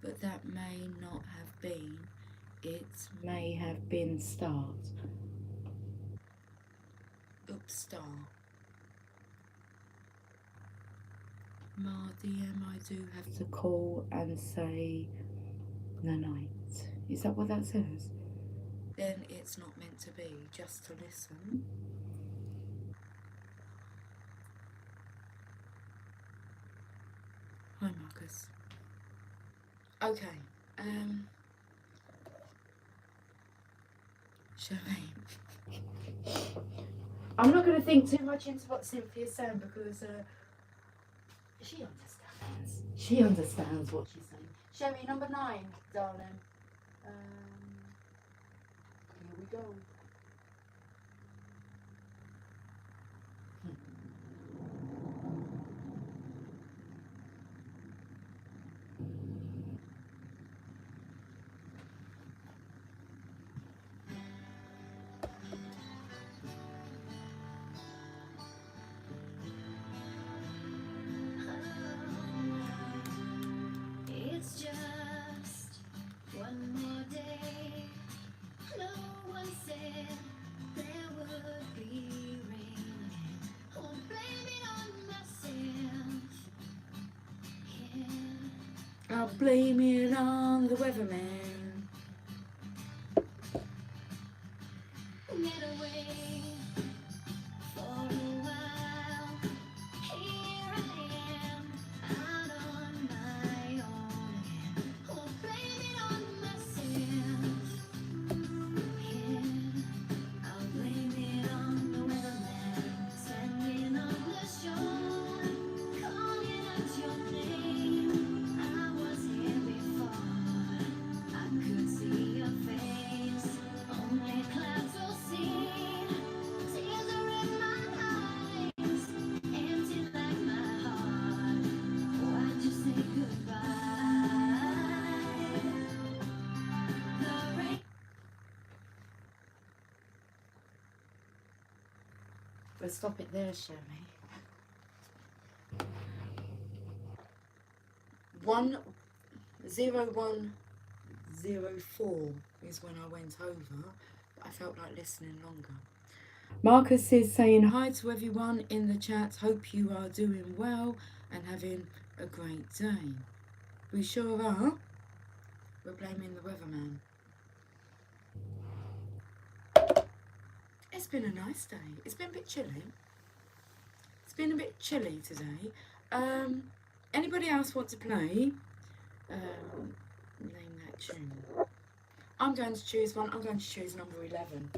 but that may not have been. It may have been start. Oops, star. Ma, DM, I do have to call and say the night. Is that what that says? Then it's not meant to be, just to listen. Hi, Marcus. Okay, Shirley. I'm not going to think too much into what Cynthia's saying because she understands. She understands what she's saying. Sherry, number 9, darling. Here we go. It's just one more day. No one said there would be rain again. Oh, blame it on myself. Yeah. I'll blame it on the weatherman. Get away for a while. Here I am, out on my own again. Oh, blame it on myself. Yeah, I'll blame it on the weatherman. Standing on the shore, calling out your name. I was here before. I could see your face. Only clouds will see. Tears are in my eyes, empty like my heart. Why'd you say goodbye? The rain. We'll stop it there, Sherry. 0104 is when I went over. I felt like listening longer. Marcus is saying hi to everyone in the chat. Hope you are doing well and having a great day. We sure are. We're blaming the weatherman. It's been a nice day. It's been a bit chilly. It's been a bit chilly today. Anybody else want to play? Name that tune. I'm going to choose one. I'm going to choose number 11.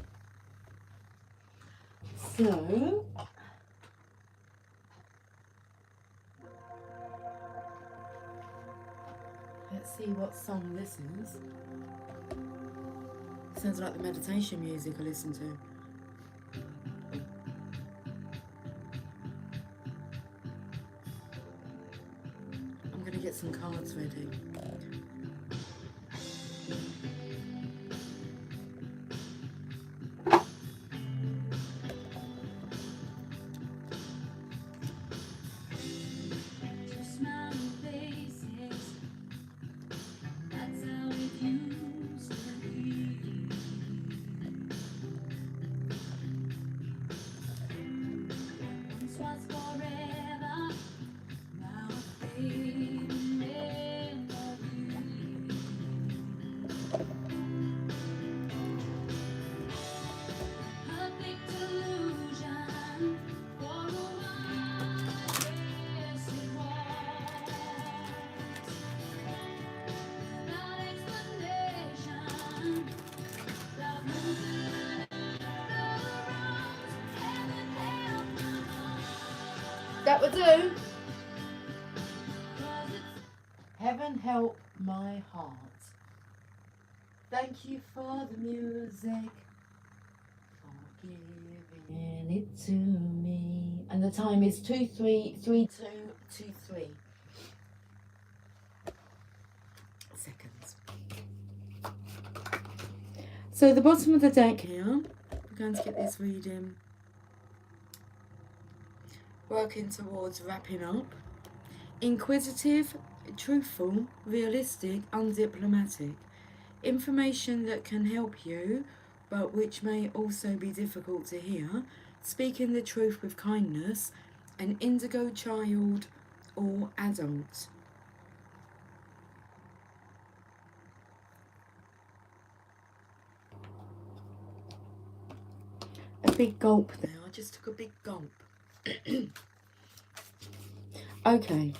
So, let's see what song this is. Sounds like the meditation music I listen to. some cards ready. Just smiling faces. That's how it used to be. Once was forever. Now a fading memory. Perfect illusion for a while. Yes, it was. Without explanation, without moving the wrongs, heaven help my heart. That would do. 'Cause it's Heaven help my heart. Thank you for the music, for giving it to me. And the time is 233223 seconds. So the bottom of the deck here, we're going to get this reading working towards wrapping up. Inquisitive, truthful, realistic, undiplomatic. Information that can help you, but which may also be difficult to hear. Speaking the truth with kindness. An indigo child or adult. A big gulp there. I just took a big gulp. Okay.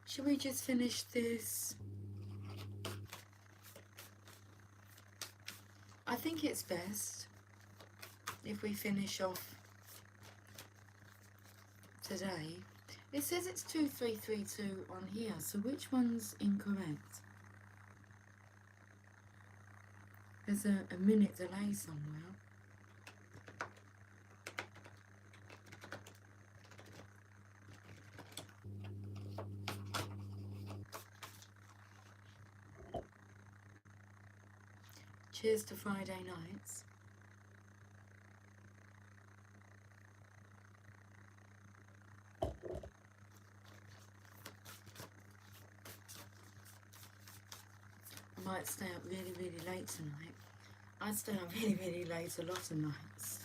Shall we just finish this? I think it's best if we finish off today. It says it's 2332 on here, so which one's incorrect? There's a minute delay somewhere. Cheers to Friday nights. I might stay up really, really late tonight. I stay up really, really late a lot of nights.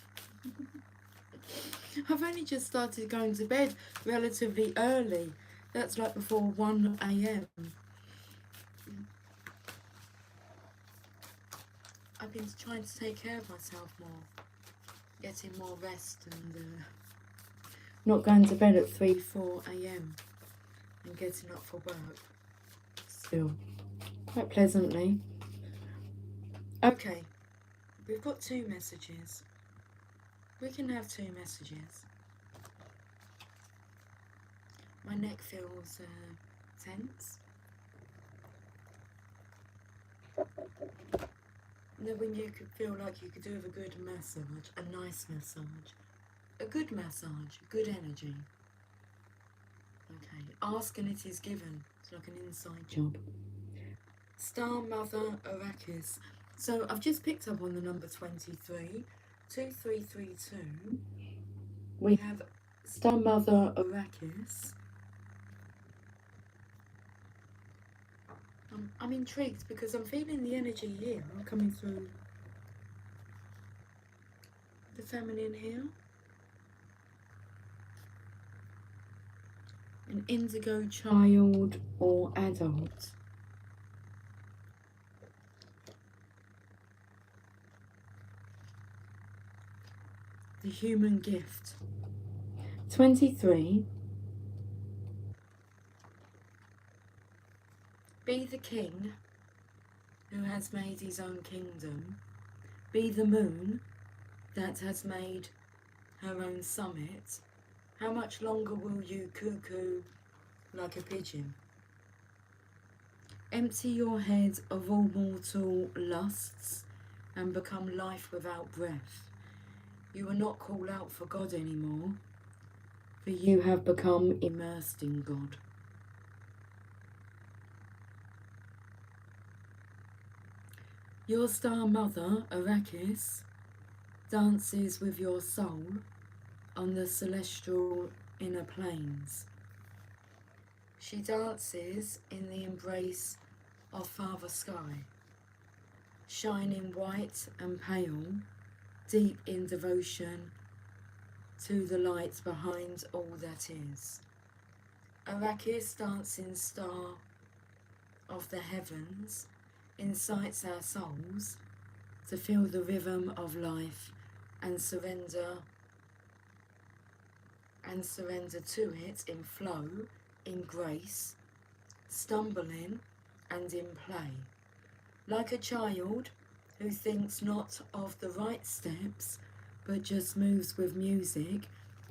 I've only just started going to bed relatively early. That's like before 1 a.m. I've been trying to take care of myself more, getting more rest and not going to bed at 3, 4 a.m. and getting up for work. Still, quite pleasantly. Okay, we've got 2 messages. We can have 2 messages. My neck feels tense. You know, when you could feel like you could do with a good massage, a nice massage, a good massage, good energy. Okay, ask and it is given. It's like an inside job. Star Mother Arrakis. So I've just picked up on the number 23, 2332. We have Star Mother Arrakis. I'm intrigued because I'm feeling the energy here coming through the feminine here. An indigo child or adult. The human gift. 23. Be the king who has made his own kingdom. Be the moon that has made her own summit. How much longer will you cuckoo like a pigeon? Empty your head of all mortal lusts and become life without breath. You will not call out for God anymore, for you have become immersed in God. Your star mother, Arrakis, dances with your soul on the celestial inner planes. She dances in the embrace of Father Sky, shining white and pale, deep in devotion to the light behind all that is. Arrakis, dancing star of the heavens, incites our souls to feel the rhythm of life and surrender to it in flow, in grace, stumbling and in play. Like a child who thinks not of the right steps, but just moves with music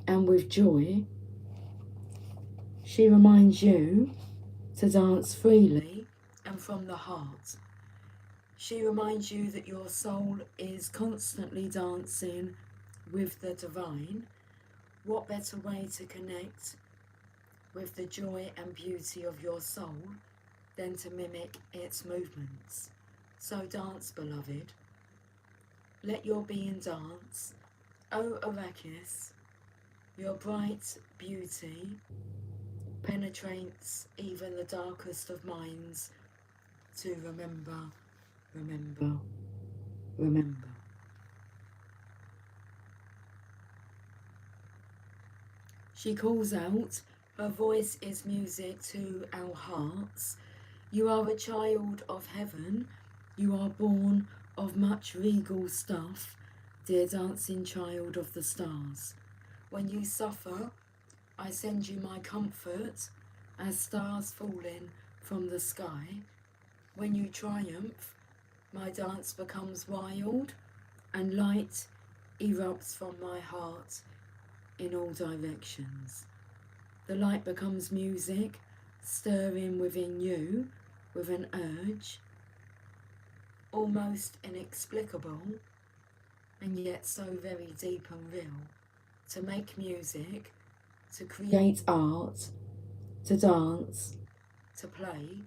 and with joy, she reminds you to dance freely and from the heart. She reminds you that your soul is constantly dancing with the divine. What better way to connect with the joy and beauty of your soul than to mimic its movements? So dance, beloved. Let your being dance. O Arrakis, your bright beauty penetrates even the darkest of minds to remember, remember, remember. She calls out, her voice is music to our hearts. You are a child of heaven, you are born of much regal stuff, dear dancing child of the stars. When you suffer, I send you my comfort, as stars falling from the sky. When you triumph, my dance becomes wild, and light erupts from my heart in all directions. The light becomes music, stirring within you with an urge, almost inexplicable, and yet so very deep and real, to make music, to create art, to dance, to play,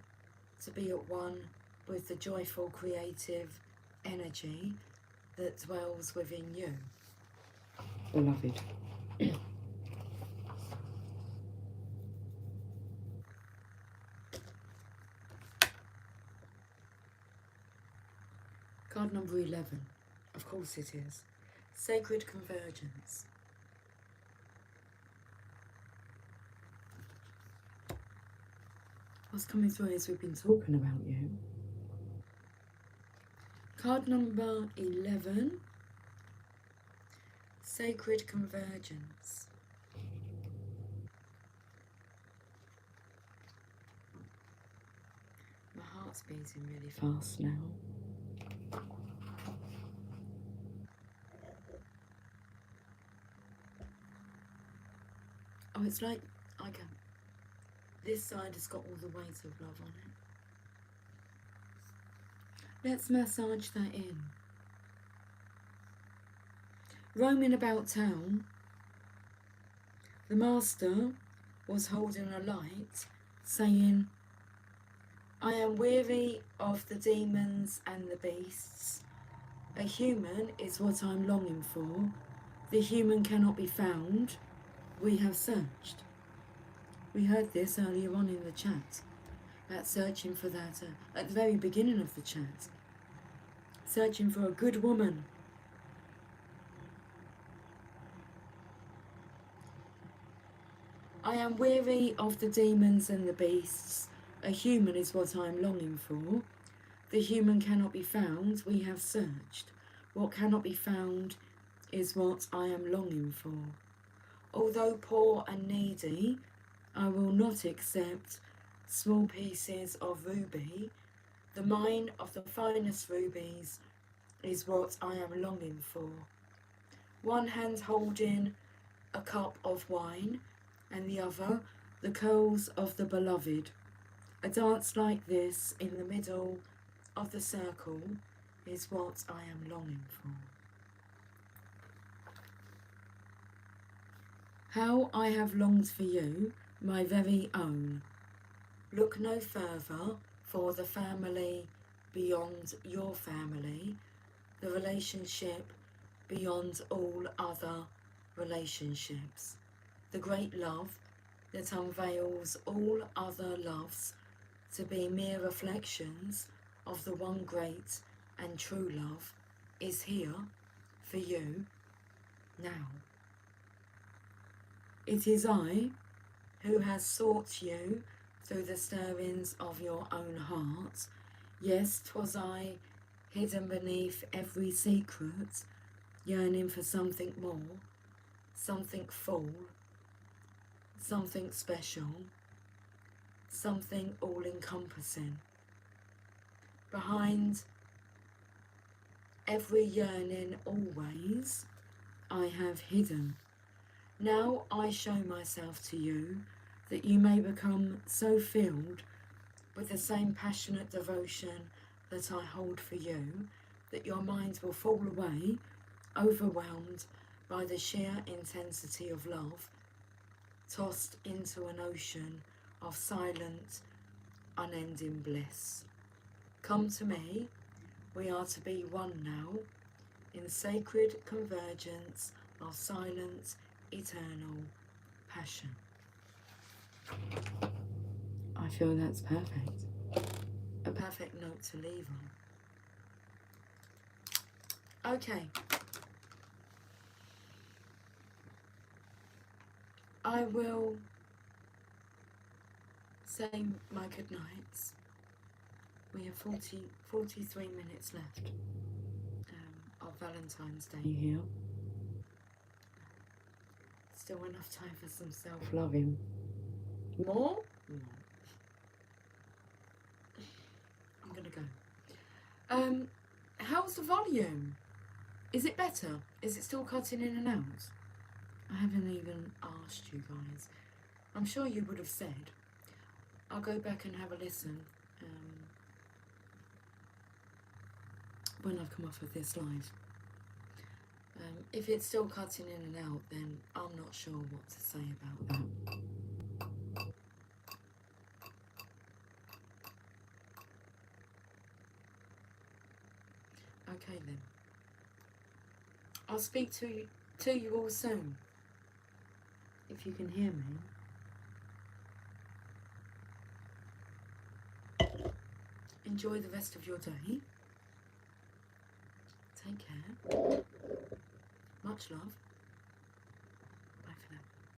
to be at one with the joyful creative energy that dwells within you, beloved. Card number 11, of course it is, Sacred Convergence. What's coming through is we've been talking about you. Card number 11, Sacred Convergence. My heart's beating really fast now. Oh, it's like I can. This side has got all the weight of love on it. Let's massage that in. Roaming about town, the master was holding a light, saying, I am weary of the demons and the beasts. A human is what I'm longing for. The human cannot be found. We have searched. We heard this earlier on in the chat, about searching for that at the very beginning of the chat. Searching for a good woman. I am weary of the demons and the beasts. A human is what I am longing for. The human cannot be found. We have searched. What cannot be found is what I am longing for. Although poor and needy, I will not accept small pieces of ruby. The mine of the finest rubies is what I am longing for. One hand holding a cup of wine, and the other the curls of the beloved. A dance like this in the middle of the circle is what I am longing for. How I have longed for you, my very own. Look no further for the family beyond your family, the relationship beyond all other relationships, the great love that unveils all other loves to be mere reflections of the one great and true love, is here for you now. It is I who has sought you through the stirrings of your own heart. Yes, 'twas I, hidden beneath every secret, yearning for something more, something full, something special, something all-encompassing. Behind every yearning always, I have hidden. Now I show myself to you, that you may become so filled with the same passionate devotion that I hold for you, that your mind will fall away, overwhelmed by the sheer intensity of love, tossed into an ocean of silent, unending bliss. Come to me, we are to be one now, in sacred convergence of silent, eternal passion. I feel that's perfect. A perfect note to leave on. Okay. I will say my good nights. We have 43 minutes left of Valentine's Day here. Still enough time for some self-loving. More? No. I'm gonna go. How's the volume? Is it better? Is it still cutting in and out? I haven't even asked you guys. I'm sure you would have said. I'll go back and have a listen when I've come off of this live. If it's still cutting in and out, then I'm not sure what to say about that. Okay then. I'll speak to you all soon. If you can hear me. Enjoy the rest of your day. Take care. Much love.